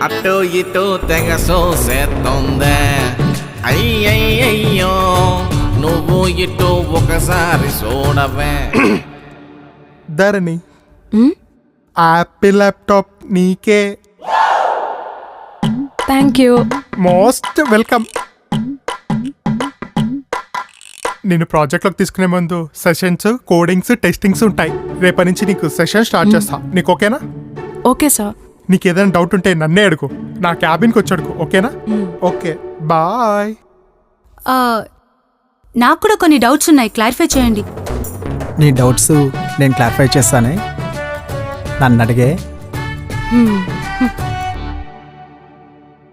అటు ఇటు తెగ సోసేస్తుందే. అయ్యయ్యో నువ్వు ఇటు ఒకసారి చూడవే. ధరణి, యాపిల్ ల్యాప్టాప్ నీకే. Thank you. Most welcome. నేను ప్రాజెక్ట్లోకి తీసుకునే ముందు సెషన్స్, కోడింగ్స్, టెస్టింగ్స్ ఉంటాయి. రేపటి నుంచి నీకు సెషన్ స్టార్ట్ చేస్తా. నీకు ఓకేనా? Okay sir. నీకు ఏదైనా డౌట్ ఉంటే నన్నే అడుగు, నా క్యాబిన్కి వచ్చి అడుగు. ఓకేనా? Okay, bye. నాకు కూడా కొన్ని డౌట్స్ ఉన్నాయి, క్లారిఫై చేయండి. నీ డౌట్స్ నేను క్లారిఫై చేస్తానే, నన్ను అడిగే.